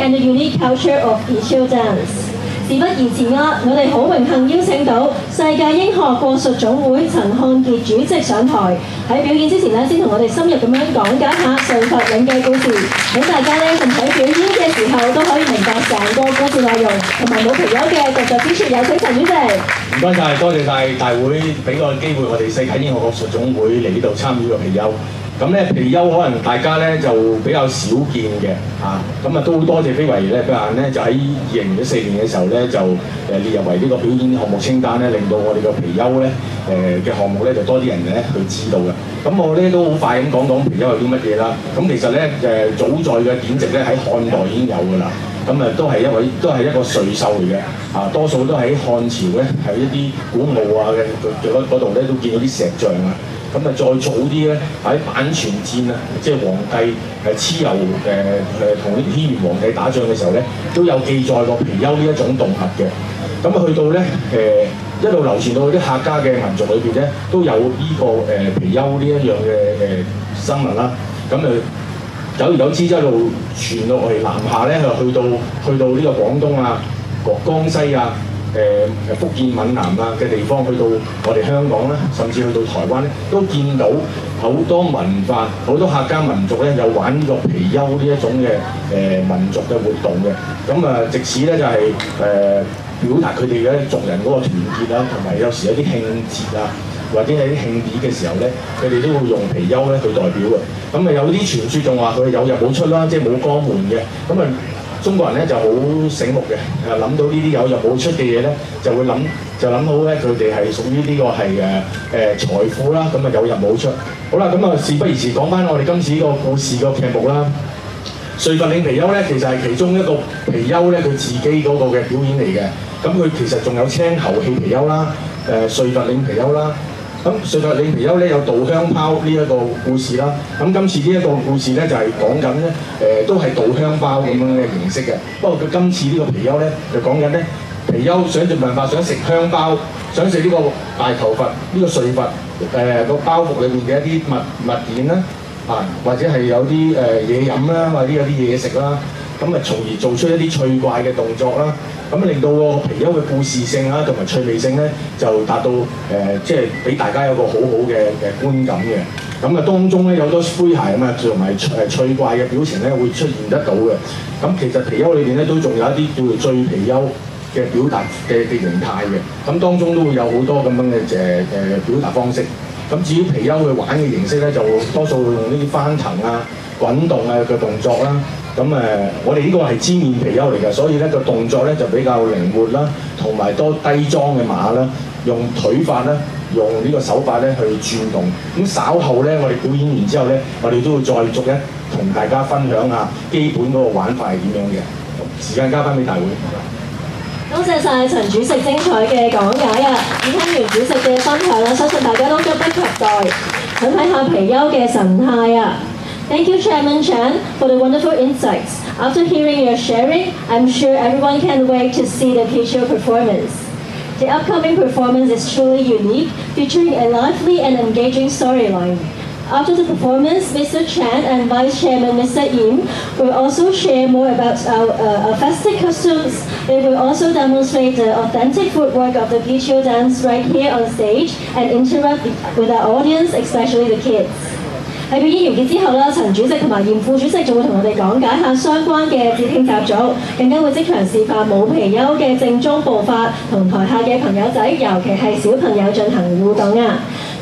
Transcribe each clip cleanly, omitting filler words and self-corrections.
And the unique culture of Pichio dance。事不宜遲啦，我哋好榮幸邀請到世界英學國術總會陳漢傑主席上台。喺表演之前呢，先同我哋深入咁樣講解下垂佛嶺嘅故事，俾大家呢同睇表演嘅時候都可以明白成個故事內容同埋冇皮優嘅獨特之處。有請陳主席。唔該晒，多謝晒大會俾個機會我哋世界英學國術總會嚟呢度參與個皮優。咁咧皮優可能大家咧就比較少見嘅咁都多謝非遺咧，不然咧就喺2014年嘅時候咧就列入為呢個表演項目清單咧，令到我哋個皮優咧嘅項目咧就多啲人咧去知道嘅。咁我咧都好快咁講皮優有啲乜嘢啦。咁其實咧早在嘅典籍咧喺漢代已經有㗎啦。咁都係一個瑞獸嚟嘅多數都喺漢朝咧係一啲古墓嘅嗰度咧都見到啲石像啊。咁再早啲咧喺阪泉戰即係皇帝蚩尤同啲軒轅皇帝打仗嘅時候咧，都有記載過皮優呢一種動物嘅。咁去到咧一路流傳到啲客家嘅民族裏邊咧，都有呢個皮優呢一樣嘅生物啦。咁久而久之一路傳落嚟南下咧，去到呢個廣東江西福建閩南嘅地方，去到我哋香港啦，甚至去到台灣咧，都見到好多文化，好多客家民族咧有玩呢個皮優呢一種嘅民族嘅活動嘅。咁藉此咧就係表達佢哋嘅族人嗰個團結啦，同埋有時有啲慶節或者係啲慶典嘅時候咧，佢哋都會用皮優咧去代表嘅。咁有啲傳說仲話佢有入冇出啦，即係冇江門嘅。中國人咧就好醒目嘅，諗到呢啲有入冇出嘅嘢咧，就諗好咧，佢哋係屬於呢個係財富啦，咁有入冇出。好啦，咁事不宜遲，講翻我哋今次呢個故事個劇目啦。垂佛嶺皮優咧，其實係其中一個皮優咧，佢自己嗰個嘅表演嚟嘅。咁佢其實仲有青猴戲皮優啦，垂佛嶺皮優啦。咁垂佛嶺皮優咧有稻香拋呢一個故事啦。咁今次呢一個故事咧就係講緊咧都係稻香包咁樣嘅形式嘅。不過佢今次呢個皮優咧就講緊咧皮優想盡辦法想食香包，想食呢個大頭佛呢個垂佛個包袱裏面嘅一啲物件啦，或者係有啲嘢飲啦，或者有啲嘢食啦。從而做出一啲趣怪嘅動作啦，令到個皮優嘅故事性同埋趣味性咧，就達到即係俾大家有個好好嘅觀感嘅。當中咧有好多詼諧同埋趣怪嘅表情咧會出現得到嘅。其實皮優裏邊咧都仲有一啲叫做醉皮優嘅表達嘅形態嘅。當中都會有好多咁樣嘅表達方式。至於皮優去玩嘅形式咧，就多數會用呢啲翻騰滾動嘅動作啦。我哋呢個係尖面皮優嚟㗎，所以咧個動作咧就比較靈活啦，同埋多低裝嘅馬啦，用腿法啦，用呢個手法咧去轉動。稍後咧，我哋表演完之後咧，我哋都會再逐一同大家分享下基本嗰個玩法係點樣嘅。時間交翻俾大會。多謝晒陳主席精彩嘅講解聽完主席嘅分享啦，相信大家都急不及待想睇下皮優嘅神態Thank you, Chairman Chan, for the wonderful insights. After hearing your sharing, I'm sure everyone can't wait to see the Pichio performance. The upcoming performance is truly unique, featuring a lively and engaging storyline. After the performance, Mr. Chan and Vice Chairman Mr. Yim will also share more about our festive costumes. They will also demonstrate the authentic footwork of the Pichio dance right here on stage and interact with our audience, especially the kids.喺表演完結之後啦，陳主席同埋嚴副主席就會同我哋講解下相關嘅節慶習俗，更加會即場示範舞皮優嘅正宗步法，同台下嘅朋友仔，尤其係小朋友進行互動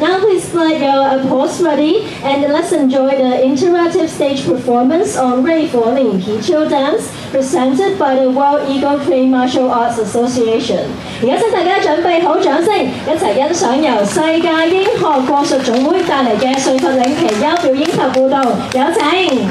Now please get your applause ready and let's enjoy the interactive stage performance on 瑞佛林皮丘 dance presented by the World Eagle Crane Martial Arts Association。而家請大家準備好掌聲，一齊欣賞由世界英學國術總會帶嚟嘅瑞佛領皮丘表演及舞蹈，有請。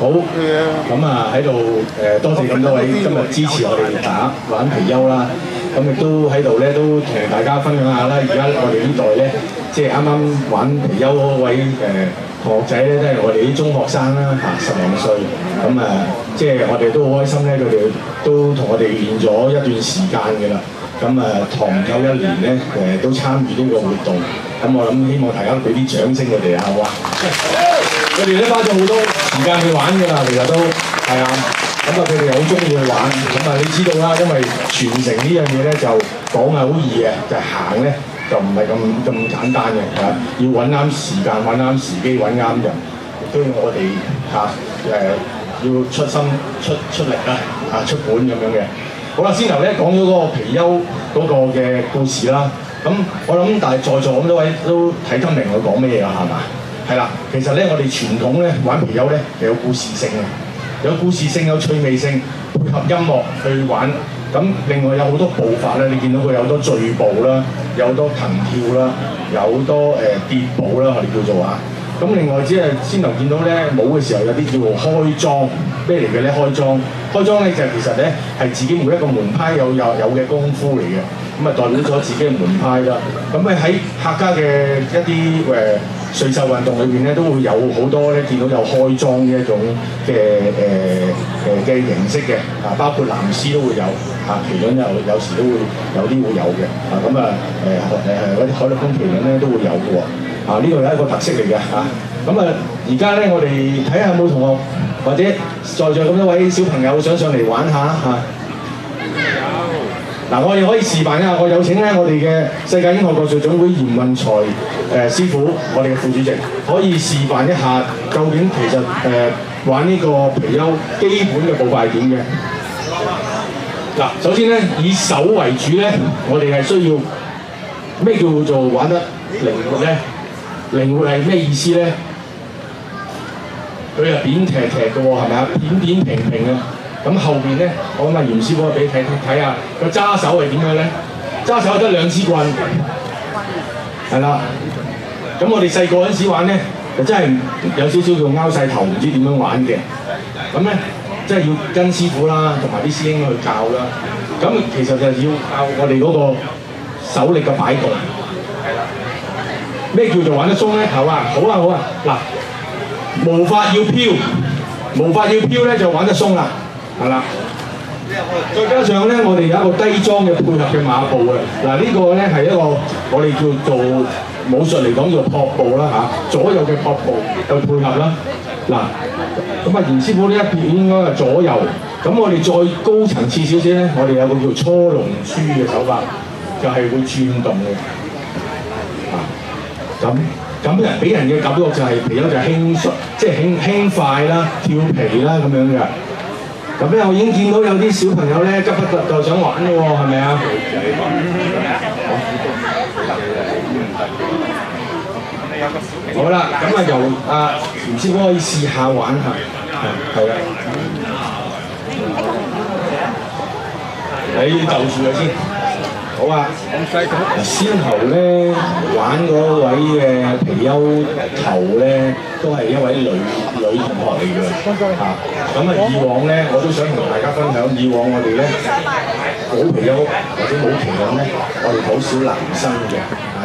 好，咁啊喺度多謝咁多位今日支持我哋玩貔貅啦，咁亦都喺度咧都同大家分享下啦。而家我哋呢代咧，即係啱啱玩貔貅嗰位同學仔咧，都係我哋啲中學生啦嚇，10零歲，咁即係我哋都好開心咧，佢哋都同我哋練咗一段時間嘅啦。咁堂夠1年咧，都參與呢個活動，咁我諗希望大家俾啲掌聲佢哋啊，好啊！佢哋都花咗好多時間去玩㗎啦，其實都係啊，咁佢哋好中意去玩，咁你知道啦，因為傳承呢樣嘢咧就講係好易嘅，就行咧就唔係咁簡單嘅，要揾啱時間、揾啱時機、揾啱人，亦都要我哋要出心出力啦，出本咁樣嘅。好啦，先頭咧講咗嗰個貔貅嗰個嘅故事啦，咁我諗但係在座咁多位都睇得明我講咩㗎，係嘛？係啦，其實咧我哋傳統咧玩貔貅咧係有故事性嘅，有故事性有趣味性，配合音樂去玩。咁另外有好多步法咧，你見到佢有好多墜步啦，有好多騰跳啦，有好多跌步啦，我哋叫做啊。咁另外只係先頭見到咧舞嘅時候有啲叫做開莊，咩嚟嘅咧？開莊咧就其實咧係自己每一個門派有嘅功夫嚟嘅，咁代表咗自己嘅門派啦。咁喺客家嘅一啲水手運動裏邊咧，都會有好多咧見到有開莊呢一種嘅形式嘅，包括藍絲都會有，麒麟有時都會有啲會有嘅，嗰啲海陸豐麒麟咧都會有嘅喎。呢個係一個特色嚟嘅嚇，而家咧我哋睇下有冇同學或者在座咁多位小朋友想上嚟玩下嚇。我哋可以示範一下，我有請咧我哋嘅世界英學國術總會嚴運財師傅，我哋嘅副主席，可以示範一下究竟其實玩呢個貔貅基本嘅步伐係點嘅。首先咧以手為主咧，我哋係需要咩叫做玩得靈活咧？靈活係咩意思咧？佢係扁踢嘅喎，係咪啊？扁平嘅。咁後邊咧，我諗嚴師傅俾你睇下個揸手係點樣咧？揸手得2支棍，係啦。咁我哋細個嗰陣時玩咧，就真係有少少叫拗晒頭，唔知點樣玩嘅。咁咧，即係要跟師傅啦，同埋啲師兄去教啦。咁其實就要教我哋嗰個手力嘅擺動。係啦。咩叫做玩得鬆咧？好啊！無法要飄咧就玩得鬆啦。係啦，再加上咧，我哋有一個低裝嘅配合嘅馬步嘅。呢個咧係一個我哋叫做武術嚟講叫撲步啦嚇，左右嘅撲步去配合啦。嚴師傅呢一邊應該係左右，咁我哋再高層次少少咧，我哋有個叫初龍珠嘅手法，就係會轉動嘅。咁俾人嘅感覺就係貔貅就輕率，即係輕快啦、跳皮啦咁樣嘅。咁咧，我已經見到有啲小朋友咧急不及待想玩嘅喎，係咪啊？好啦，咁由嚴師傅可以試下玩下，係啦。你就住佢先。好啊，先頭咧玩嗰位嘅貔貅頭咧，都係一位女女同學嚟嘅嚇。咁啊，以往咧我都想同大家分享，以往我哋咧冇皮優或者冇旗人咧，我哋好少男生嘅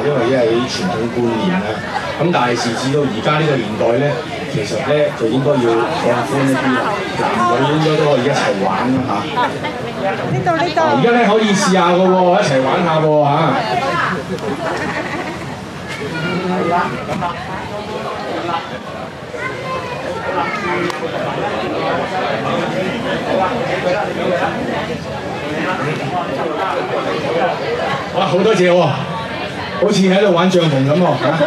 因為啲傳統觀念啦。咁但係時至到而家呢個年代咧，其實咧就應該要放寬一啲啦，男女應該都可以一齊玩啦嚇。而家咧可以試下嘅喎，一齊玩下喎嚇。哇！好多謝喎，好似喺度玩帳篷咁喎嚇。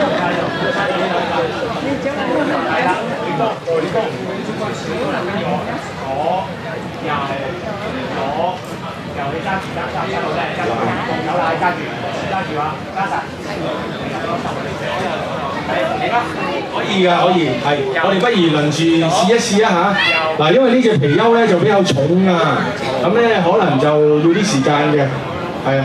可以㗎，可以係。我哋不如輪住試一試啊嚇。嗱，因為呢隻貔貅咧就比較重啊，咁咧可能就要啲時間嘅，係啊。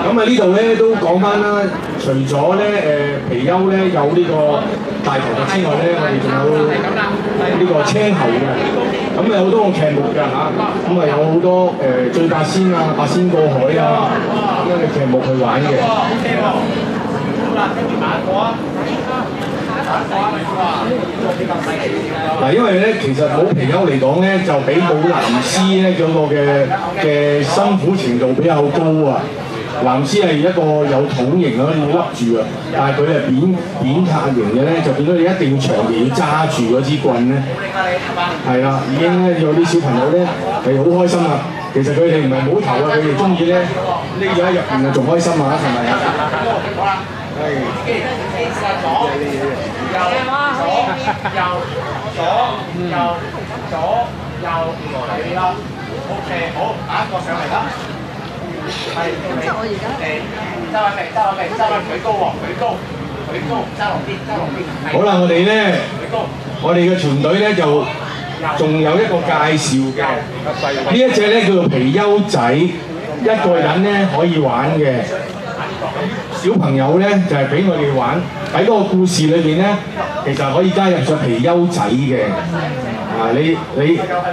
咁啊呢度咧都講翻啦，除咗咧貔貅咧有呢個大頭佛之外咧，我哋仲有呢個青猴嘅，咁有好多個劇目㗎嚇，咁啊有好多醉八仙啊、八仙過海啊咁樣嘅劇目去玩嘅。嗱，因為咧，其實冇貔貅嚟講咧，就比冇藍絲咧嗰個嘅辛苦程度比較高啊。藍絲係一個有筒形啊，要笠住啊，但係佢係扁塌型嘅咧，就變咗你一定要長期要揸住嗰支棍咧。係啦，已經咧有啲小朋友咧係好開心啊。其實佢哋唔係冇頭啊，佢哋中意咧匿咗喺入邊啊，仲開心啊，係咪啊？係。右，係啦。OK， 好，下一個上嚟啦。係。咁即係我而家揸穩佢高喎，揸落啲。好啦，我哋咧，我哋嘅團隊咧就仲有一個介紹嘅。呢一隻咧叫做貔貅仔，一個人咧可以玩嘅。小朋友咧就係俾我哋玩，喺嗰個故事裏邊咧，其實可以加入咗貔貅仔嘅。你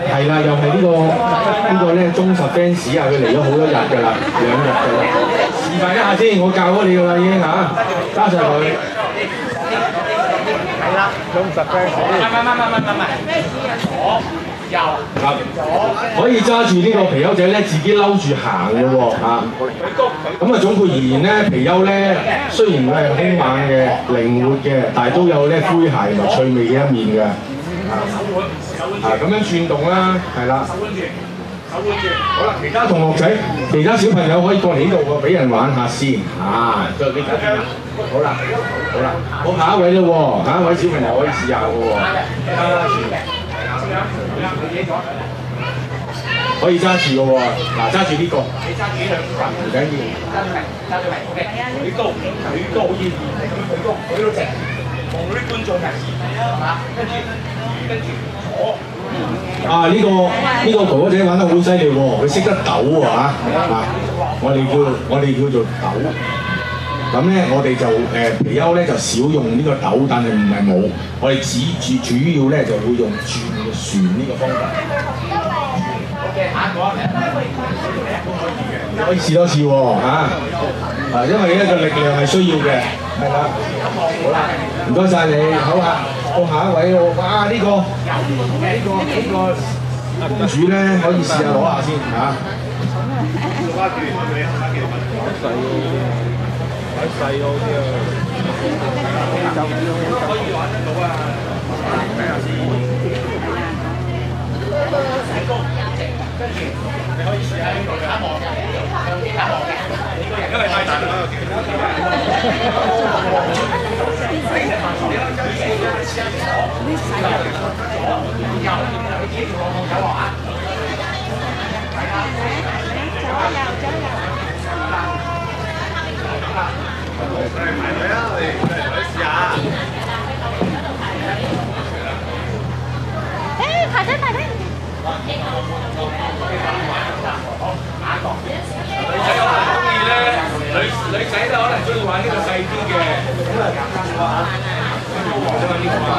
係啦，又係呢個咧忠實 fans 啊，佢嚟咗好多日㗎啦，2日㗎啦。示範一下先，我教咗你㗎啦已經嚇，加上佢。係啦，忠實 fans。可以揸住呢個貔貅仔咧，自己摟住行嘅喎嚇。咁啊總括而言咧，貔貅咧雖然佢係兇猛嘅、靈活嘅，但係都有咧詼諧同埋趣味嘅一面嘅。咁樣轉動啦，係啦。好啦，其他同學仔、其他小朋友可以過嚟呢度喎，俾人玩下先再俾大家。好啦，好下一位啦喎，下一位小朋友可以試下嘅喎，可以揸住嘅喎，嗱揸住呢個，你揸住呢兩個唔緊要，揸住明，舉高好似舉到直，望到啲觀眾嘅，係嘛？跟住左。呢個哥哥仔玩得好犀利喎，佢識得抖喎嚇，我哋叫做抖。咁咧，我哋就貔貅咧就少用呢個抖，但係唔係冇，我哋主要咧就會用旋呢個方法。OK， 下一個可以試多次喎嚇，因為呢個力量係需要嘅，係啦。好啦，唔該晒你，好啊，到下一位咯。哇，呢個公主咧可以試下攞下先嚇。細好啲啊！可以玩得到啊！睇下先。跟住你可以試下呢個打網嘅，打網嘅，因為太大啦。排隊。女仔可能中意咧，女仔咧可能中意玩呢個細啲嘅，咁啊簡單嘅話嚇，黃色呢個啊。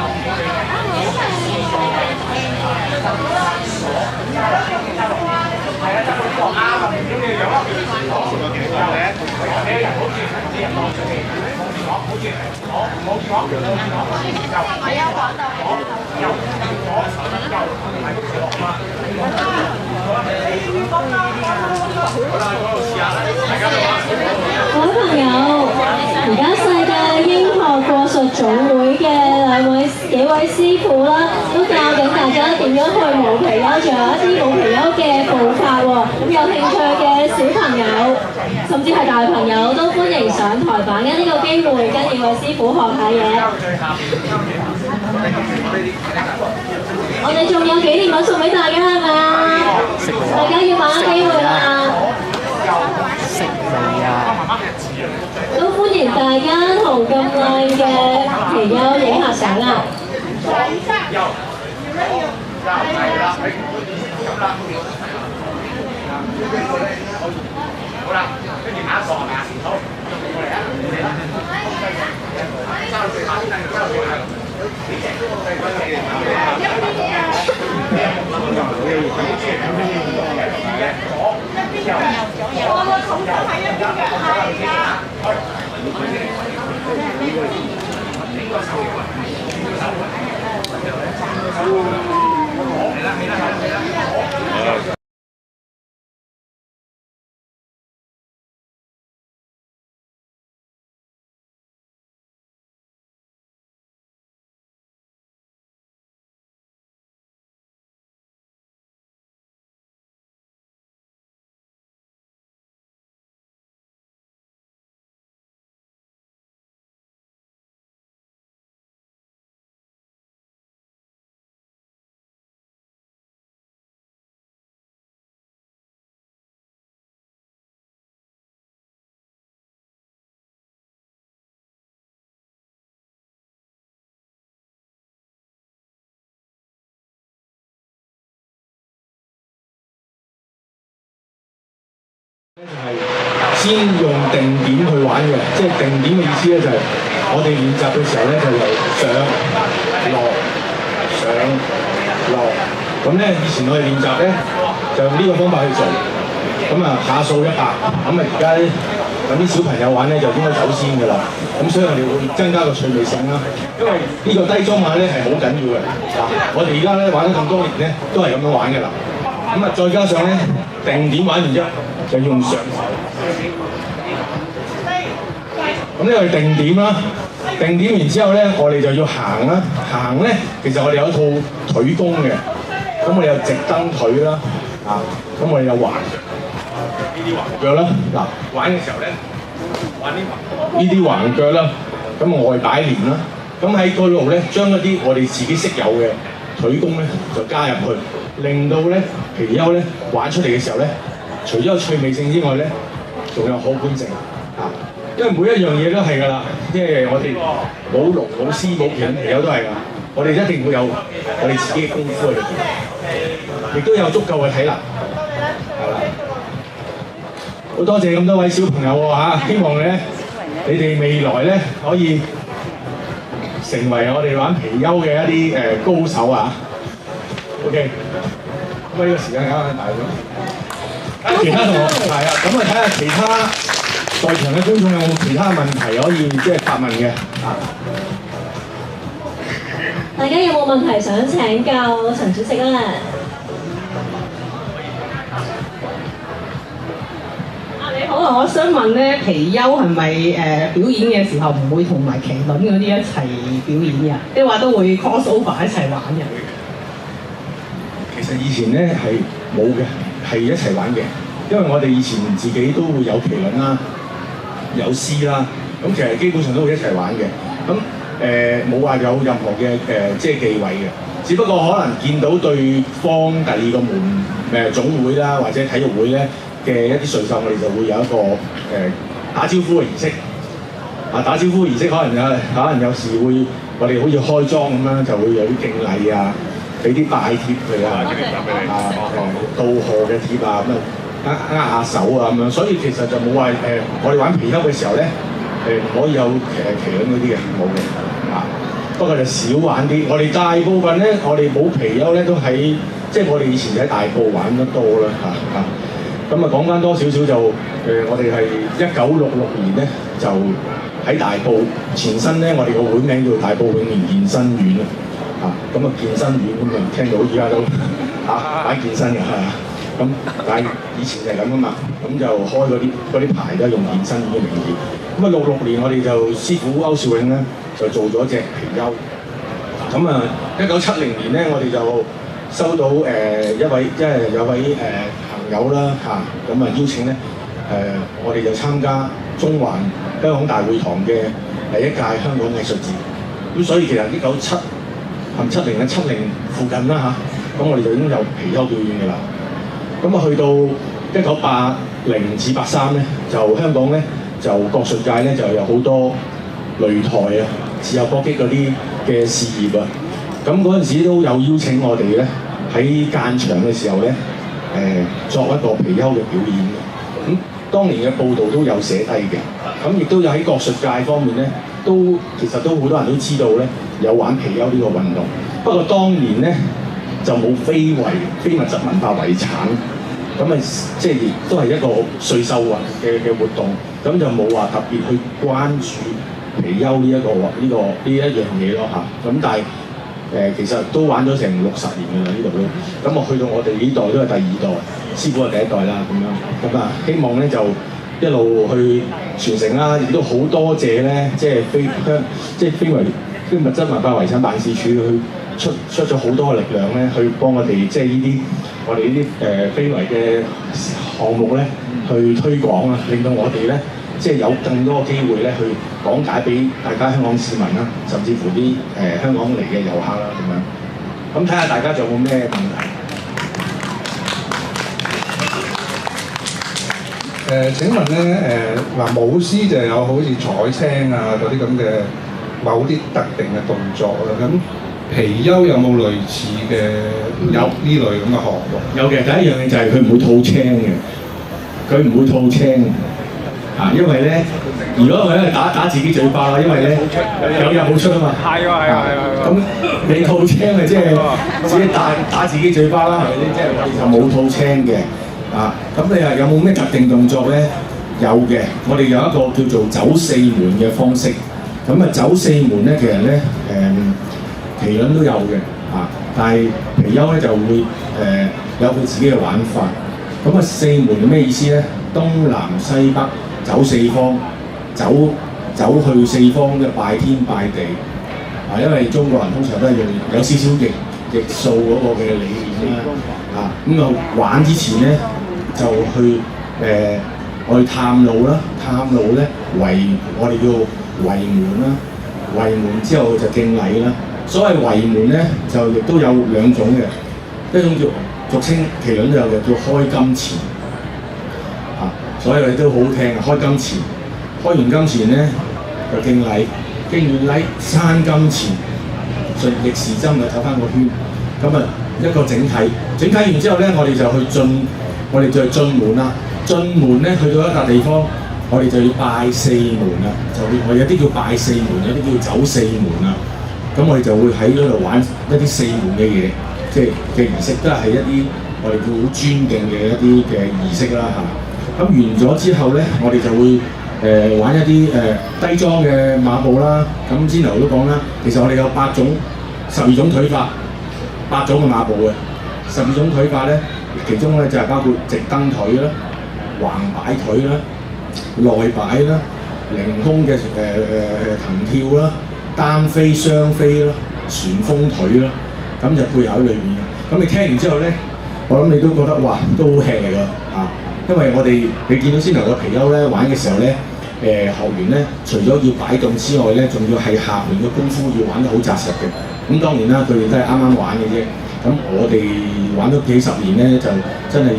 係啊，執到呢個啱啊！點嘅樣啊？好似陳啲人當出嚟，望住我，好似我，望住我，係啊，玩到右，係都落嘛。各位朋友，而家世界英學國術總會嘅幾位師傅啦，都教緊大家點樣去冇皮優，仲有一啲冇皮優嘅步法喎。咁有興趣嘅小朋友，甚至係大朋友都歡迎上台把握呢個機會，跟幾位師傅學下嘢。我哋仲有紀念品送俾大家係咪啊？大家要把握機會啦！食未啊？都歡迎大家同咁靚嘅皮優影下相啊！好啦，跟住下一個係咪啊？好，過嚟啊！揸到最下先，揸到最下。係先用定點去玩嘅，即係定點嘅意思咧就係我哋練習嘅時候咧就由上落上落，咁咧以前我哋練習咧就用呢個方法去做，咁啊下數100，咁啊而家咧咁啲小朋友玩咧就應該走先㗎啦，咁所以我哋會增加個趣味性啦，因為呢個低裝馬咧係好緊要嘅，我哋而家咧玩咗咁多年咧都係咁樣玩㗎啦，咁啊再加上咧定點玩完之後。就用上手，咁呢個係定點啦。定點完之後咧，我哋就要行啦。行咧，其實我哋有一套腿功嘅，咁我哋有直蹬腿啦，咁我哋有橫呢啲橫腳啦。嗱，玩嘅時候咧，玩呢啲橫腳啦，咁外擺連啦。咁喺嗰度咧，將一啲我哋自己識有嘅腿功咧，就加入去，令到咧皮優咧玩出嚟嘅時候咧。除咗有趣味性之外咧，仲有可觀性因為每一樣嘢都係㗎啦，即係我哋冇龍冇獅冇皮優都係㗎，我哋一定會有我哋自己嘅功夫喺裏邊，亦都有足夠嘅體能，係啦。好多謝咁多位小朋友喎希望咧你哋未來咧可以成為我哋玩皮優嘅一啲高手啊 ！OK， 咁呢個時間啱啱大咗。其他同學係啊，咁啊睇下其他在場嘅觀眾有冇其他問題可以即係發問嘅大家有冇問題想請教陳主席咧？你好啊，我想問咧，皮優係咪表演嘅時候唔會同埋麒麟嗰啲一齊表演嘅？即係話都會 cross over 一齊玩嘅？其實以前咧係冇嘅。係一齊玩嘅，因為我哋以前自己都會有麒麟啦，有獅啦，咁其實基本上都會一齊玩嘅。咁冇話有任何嘅即係忌諱嘅，只不過可能見到對方第二個門總會啦，或者體育會咧嘅一啲順手，我哋就會有一個打招呼嘅儀式。打招呼儀式可能有時會我哋好似開莊咁啦，就會有啲敬禮啊。俾啲拜貼佢啊，渡河嘅貼啊，咁啊握下手啊咁樣，所以其實就冇話我哋玩貔貅嘅時候咧唔可以有麒麟嗰啲嘅，冇嘅啊。不過就少玩啲。我哋大部分咧，我哋冇貔貅咧都喺即係我哋以前喺大埔玩得多啦咁啊講翻多少少就我哋係1966年咧就喺大埔前身咧，我哋個會名叫大埔永年健身院咁啊健身院咁啊聽到依家都玩健身嘅咁但係以前就係咁噶嘛，咁就開嗰啲牌都係用健身院嘅名義。咁啊66年我哋就師傅歐少永咧就做咗隻貔貅。咁啊1970年咧我哋就收到有位朋友啦咁啊邀請咧我哋就參加中環香港大會堂嘅第一屆香港藝術節。咁所以其實1970咧70附近啦咁我哋就已經有貔貅表演嘅啦。咁啊去到1980至83咧，就香港咧就國術界咧就有好多擂台自由搏擊嗰啲嘅事業啊。咁嗰陣時都有邀請我哋咧喺間場嘅時候咧作一個貔貅嘅表演嘅。咁當年嘅報道都有寫低嘅。咁亦都有喺國術界方面咧，其實都好多人都知道咧有玩貔貅呢個運動。不過當年咧就冇非物質文化遺產，咁啊即係亦都係一個歲壽運嘅活動，咁就冇話特別去關注貔貅呢一樣嘢咯咁但係其實都玩咗成60年㗎啦呢度都，咁我去到我哋呢代都係第二代，師傅係第一代啦咁樣，咁啊希望咧就一路去傳承啦，亦都好多謝咧即係非物質文化遺產辦事處去出咗好多嘅力量咧，去幫我哋即係我哋呢啲非遺嘅項目咧去推廣啊，令到我哋咧即係有更多機會咧去講解俾大家香港市民啦，甚至乎啲香港嚟嘅遊客啦咁樣。咁睇下大家仲有冇咩問題？請問咧舞獅就有好似採青啊嗰啲咁嘅某啲特定嘅動作啦，咁貔貅有冇類似嘅有呢類咁嘅項目？有嘅，第一樣嘢就係佢唔會吐青嘅，佢唔會吐青因為咧，如果佢咧打自己嘴巴啦，因為咧有入冇出啊嘛。係喎。咁你吐青咪即係自己打自己嘴巴啦，係咪先？即係我哋就冇吐青嘅。咁你話有冇咩特定動作咧？有嘅，我哋有一個叫做走四門嘅方式。咁走四門咧，其實咧麒麟都有嘅但係貔貅咧就會有佢自己嘅玩法。咁四門係咩意思咧？東南西北走四方，走去四方嘅拜天拜地因為中國人通常都係用有少少逆數嗰個嘅理念啦咁玩之前咧就去我哋探路啦，咧我哋叫圍門啦，圍門之後就敬禮啦。所謂圍門咧就亦都有兩種嘅，一種叫俗稱麒麟都有嘅叫開金錢所以都好聽開金錢，開完金錢咧就敬禮，敬完禮閂金錢，順逆時針就走翻個圈，咁一個整體完之後咧，我哋就進門啦。進門咧去到一笪地方，我哋就要拜四門啦，我有啲叫拜四門，有啲叫走四門啦。咁我哋就會喺嗰度玩一啲四門嘅嘢，即係嘅儀式都係一啲我哋叫好尊敬嘅一啲嘅儀式啦咁完咗之後咧，我哋就會玩一啲低裝嘅馬步啦。咁先頭都講啦，其實我哋有12種腿法，8種嘅馬步嘅12種腿法咧，其中咧就係包括直蹬腿啦、橫擺腿啦、內擺啦、凌空嘅騰跳啦、單飛、雙飛啦、旋風腿啦，咁就配合喺裏面嘅。咁你聽完之後咧，我諗你都覺得哇，都好吃力㗎因為你見到先頭個貔貅咧玩嘅時候咧，學員咧除咗要擺動之外咧，仲要係下面嘅功夫要玩得好紮實嘅。咁當然啦，佢哋都係啱啱玩嘅啫。咁我哋玩咗幾十年咧，就真係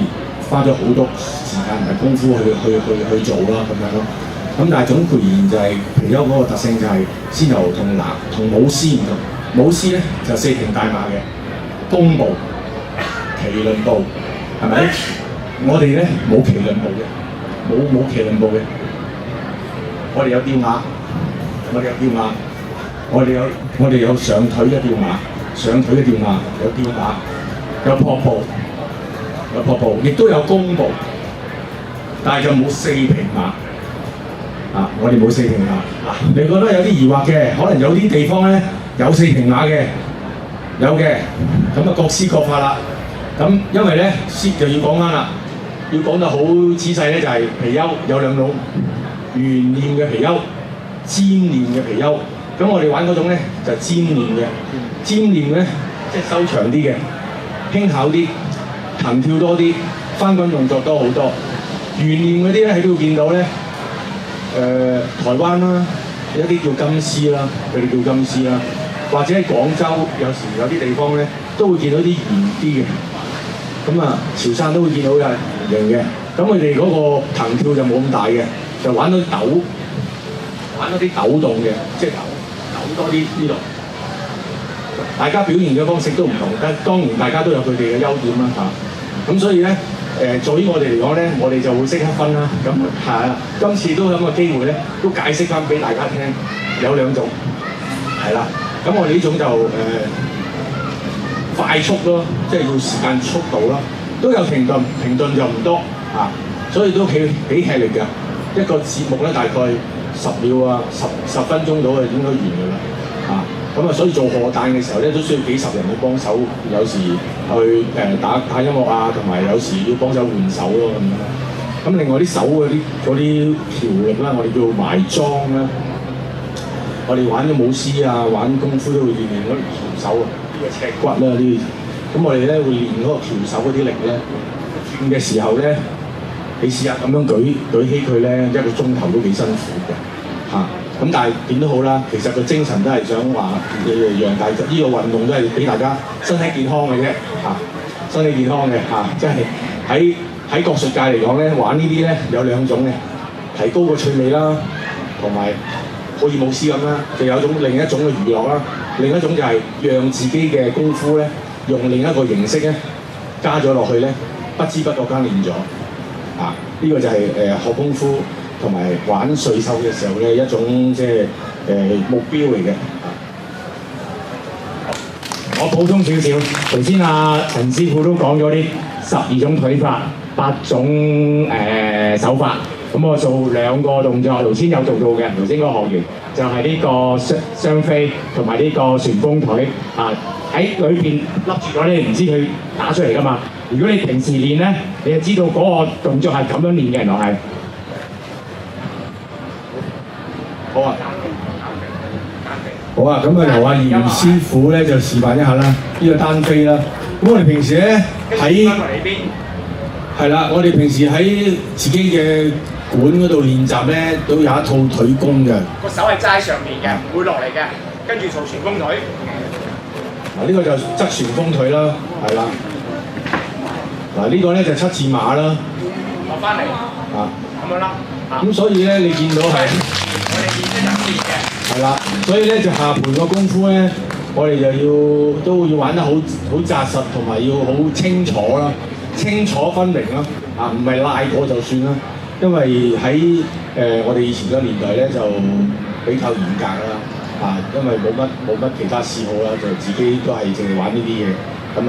花咗好多時間同埋功夫去做啦咁樣咯。咁但係總括而言就係貔貅嗰個特性就係先頭同舞獅唔同，舞獅咧就4平大馬嘅弓步、麒麟步，係咪？我哋咧冇麒麟步嘅，冇麒麟步嘅，我哋有吊馬，我哋有上腿嘅吊馬，有吊馬，有撲步，亦都有弓步，但係就冇四平馬。我哋冇四平馬。你覺得有啲疑惑嘅，可能有啲地方咧有四平馬嘅，有嘅，咁啊各施各法啦。咁因為咧，就要講翻啦，要講得好仔細咧，就係貔貅有兩種，圓練嘅貔貅，尖練嘅貔貅。咁我哋玩嗰種咧就尖練嘅，尖練咧即係收長啲嘅，輕巧啲，彈跳多啲，翻滾動作多好多。圓練嗰啲咧喺度見到咧。台灣啦，有啲叫金絲啦，佢哋叫金絲啦，或者喺廣州有時有啲地方咧都會見到啲圓啲嘅，咁啊潮汕都會見到有圓形嘅，咁佢哋嗰個彈跳就冇咁大嘅，就玩到啲抖動嘅，即係抖多啲呢度。大家表現嘅方式都唔同，但當然大家都有佢哋嘅優點啦嚇，咁所以咧。在於我哋嚟講咧，我哋就會識得分啦。咁係啊，今次都有咁嘅機會咧，都解釋翻俾大家聽，有兩種，係啦。咁我哋呢種就快速咯，即係要時間速度咯，都有停頓就唔多啊，所以都幾吃力㗎。一個節目咧大概10秒啊，十分鐘到啊應該完㗎啦，啊。咁啊，所以做賀誕嘅時候咧，都需要幾十人去幫手，有時去打音樂啊，同埋有時要幫手換手咯咁樣。咁另外啲手嗰啲條力啦，我哋叫埋裝啦。我哋玩啲舞獅啊，玩功夫都會練嗰啲橋手啊，呢個尺骨啦呢啲。咁我哋咧會練嗰個橋手嗰啲力咧，轉嘅時候咧，你試下咁樣舉起佢咧，一個鐘頭都幾辛苦嘅嚇。咁但係點都好啦，其實個精神都係想話讓大家呢個運動都係俾大家身體健康嘅啫嚇，身體健康嘅嚇，即係喺國術界嚟講咧，玩呢啲咧有兩種嘅，提高個趣味啦，同埋好似舞獅咁啦，就有另一種嘅娛樂啦，另一種就係讓自己嘅功夫咧用另一個形式咧加咗落去咧，不知不覺間練咗啊！呢個就係學功夫。同埋玩水手嘅時候咧，一種即係目標嚟嘅。我補充少少，頭先陳師傅都講咗啲12種腿法、8種手法。咁我做2個動作，頭先有做到嘅，頭先嗰個學員就係呢個雙飛同埋呢個旋風腿啊，喺裏邊笠住咗你唔知佢打出嚟㗎嘛。如果你平時練咧，你就知道嗰個動作係咁樣練嘅，原來係。好啊，咁啊由阿嚴師傅咧就示範一下啦，呢個單飛啦。咁我哋平時咧係啦，我哋平時喺自己嘅館嗰度練習咧，都有一套腿功嘅。個手係齋上面嘅，唔會落嚟嘅，跟住做旋風腿。呢個就側旋風腿啦，係啦。呢個咧就7字馬啦。落翻嚟。咁樣啦。咁所以咧，你見到係。我哋練一陣練嘅，係啦，所以咧就下盤個功夫咧，我哋就都要玩得好紮實，同埋要好清楚啦，清楚分明啦，唔係賴過就算啦，因為喺我哋以前嘅年代咧就比較嚴格啦，因為冇乜其他嗜好啦，就自己都係淨係玩呢啲嘢，咁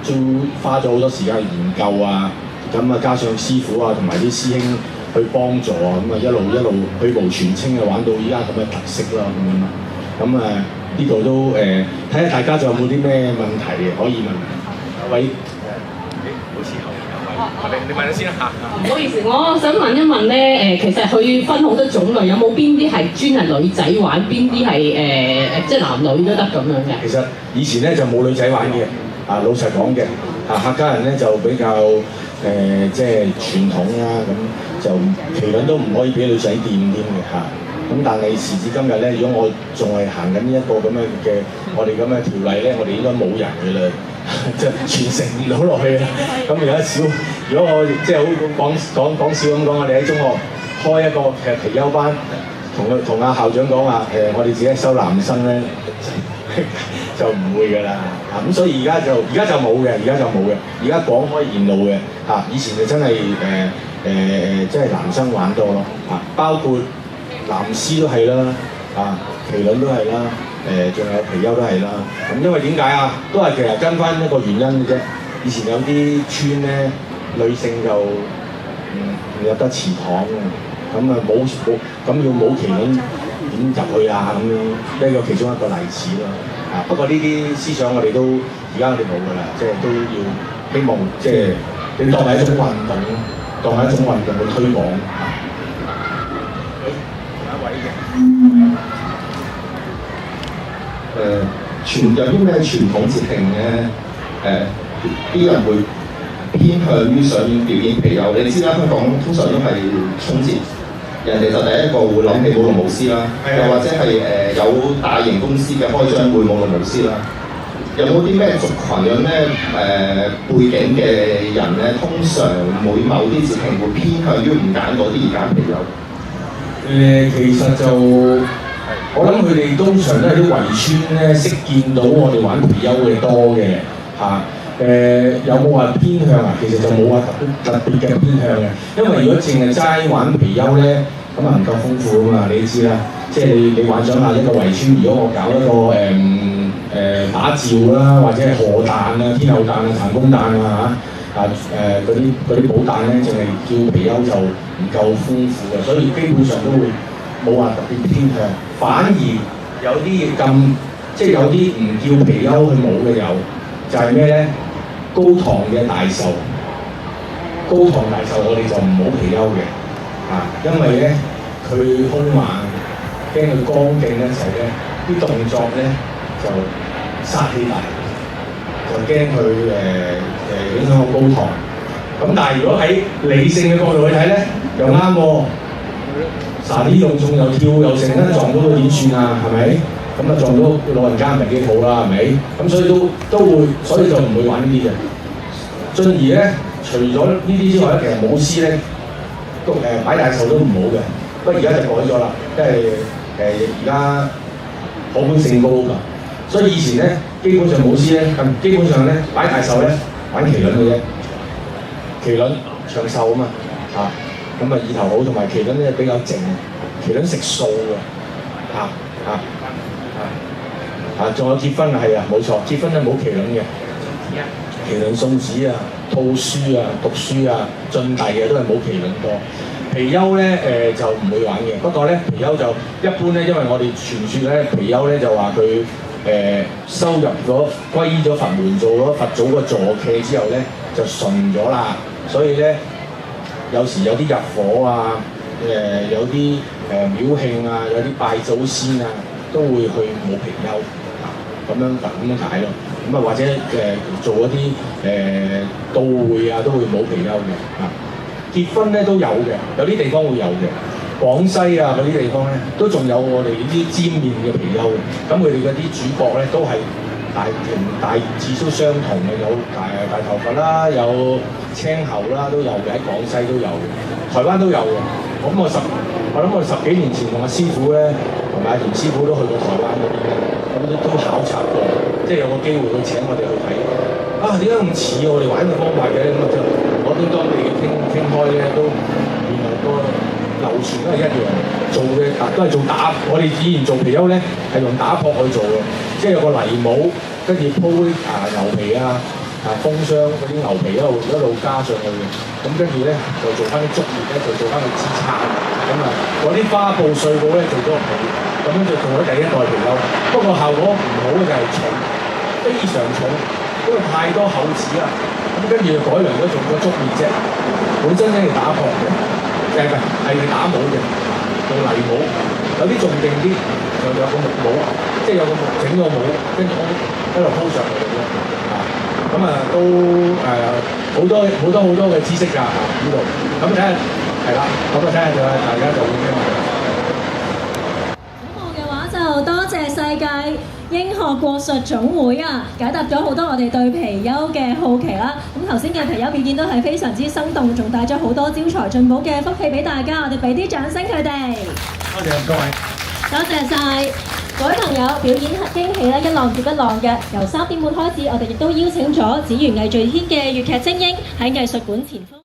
都花咗好多時間去研究啊，咁加上師傅啊同埋啲師兄。去幫助啊，咁一路去無全清啊，玩到依家咁嘅特色啦，咁樣啦。咁呢度都睇下大家仲有冇啲咩問題可以問？有位好似後面有位，你問咗先啦嚇。唔好意思，我想問一問咧，其實佢分好多種類，有冇邊啲係專係女仔玩，邊啲係即係男女都得咁樣嘅？其實以前咧就冇女仔玩嘅，老實講嘅，客家人咧就比較即係傳統啦咁。就麒麟都唔可以俾女仔掂添嘅嚇，咁但係時至今日咧，如果我仲係行緊呢一個咁樣嘅我哋咁嘅條例咧，我哋應該冇人嘅啦，即係傳承唔到落去啦。咁如果我即係好講笑咁講，我哋喺中學開一個貔貅班，同阿校長講話我哋自己收男生咧就唔會㗎啦咁所以而家就冇嘅，而家講開現路嘅以前就真係即係男生玩多咯包括藍絲都係啦麒麟都係啦仲有貔貅都係啦咁因為點解啊？都係其實跟翻一個原因嘅啫。以前有啲村咧女性就唔入得祠堂咁冇咁要冇麒麟點入去啊咁樣呢個其中一個例子咯不過呢啲思想我哋都而家我哋冇㗎啦，即係都要希望即係你當係一種運動，當係一種運動去推廣有啲咩傳統節慶咧？啲人會偏向於想表演貔貅。你知啦，香港通常都係春節，人哋就第一個會諗起舞龍舞獅啦，又或者係有大型公司嘅開張會舞龍舞獅啦。有冇啲咩族群有咩背景嘅人咧？通常每某啲節慶會偏向於唔揀嗰啲而揀貔貅。其實就我諗佢哋通常都係啲圍村咧，識見到我哋玩貔貅嘅多嘅有冇話偏向啊？其實就冇話特別嘅偏向嘅，因為如果淨係齋玩貔貅咧，咁唔夠豐富啊嘛，你知啦。即係你幻想下一個圍村，如果我搞一個打醮啦，或者係賀誕啊、天后誕啊、彈弓誕啊嗰啲寶誕咧，淨係叫貔貅就唔夠豐富嘅，所以基本上都會冇話特別偏向，反而有啲咁即係有啲唔叫貔貅去舞嘅有，就係咩咧？高堂嘅大壽，高堂大壽我哋就唔舞貔貅嘅因為咧佢兇猛，驚佢剛勁咧就係咧啲動作咧就殺氣大，就驚佢影響個高堂。咁但係如果喺理性嘅角度去睇咧，又啱喎。撒啲用重又跳又成啦，撞到佢點算啊？係咪？咁撞到老人家唔係幾好啦，係咪？咁所以都會，所以就唔會玩呢啲嘅。進而咧，除咗呢啲之外咧，其實舞獅咧都擺大壽都唔好嘅。不過而家就改咗啦，因為而家可觀性高㗎，所以以前咧基本上舞獅咧，基本上咧擺大壽咧玩麒麟嘅啫，麒麟長壽啊嘛咁意頭好，同埋麒麟咧比較靜，麒麟食素嘅仲有結婚係冇錯，結婚咧冇麒麟嘅，麒麟送子啊、吐書啊、讀書啊、進遞都係冇麒麟多。貔貅咧就唔會玩嘅，不過咧貔貅就一般咧，因為我哋傳說咧貔貅咧就話佢收入咗歸依咗佛門，做咗佛祖個坐騎之後咧就順咗啦，所以咧有時有啲入伙啊，有啲廟慶啊，有啲拜祖先啊，都會去舞貔貅咁樣解咯。咁或者做一啲到會啊，都會舞貔貅嘅結婚咧都有嘅，有啲地方會有嘅。廣西啊嗰啲地方咧，都仲有我哋呢啲尖面嘅貔貅。咁佢哋嗰啲主角咧都係大致都相同嘅，有大頭髮啦，有青喉啦，都有嘅。喺廣西都有嘅，台灣都有嘅。咁我諗我10幾年前同阿師傅咧，同埋阿田師傅都去過台灣嗰邊咧，咁都考察過，即係有個機會去請我哋去睇。點解咁似我哋玩嘅方法嘅咧？咁就我都當地傾開咧，都原來個流傳都係一樣，做嘅都係做打。我哋以前做貔貅咧係用打撲去做嘅，即係有個泥帽，跟住鋪啲牛皮封箱嗰啲牛皮一路加上去嘅。咁跟住咧就做翻啲竹葉咧，就做翻個支撐。嗰啲花布碎布咧做咗落去，咁樣就做咗第一代貔貅。不過效果唔好嘅就係重，非常重。因為太多厚紙啦，咁跟住就改良咗做個竹葉啫。本身咧係打撲嘅，係打帽嘅，做泥帽。有啲仲勁啲，就有個木帽，即係有個木整個帽，跟住一路鋪上去嘅。咁都好多嘅知識㗎呢度。咁睇下係啦，咁睇下就大家就會聽下。咁我嘅話就多謝世界英學國術總會解答咗好多我哋對貔貅嘅好奇啦。咁頭先嘅貔貅表演都係非常之生動，仲帶咗好多招財進寶嘅福氣俾大家，我哋俾啲掌聲佢哋。多謝各位。多謝晒各位朋友，表演驚喜咧一浪接一浪嘅，由3點半開始，我哋亦都邀請咗紫園藝聚天嘅粵劇精英喺藝術館前鋒。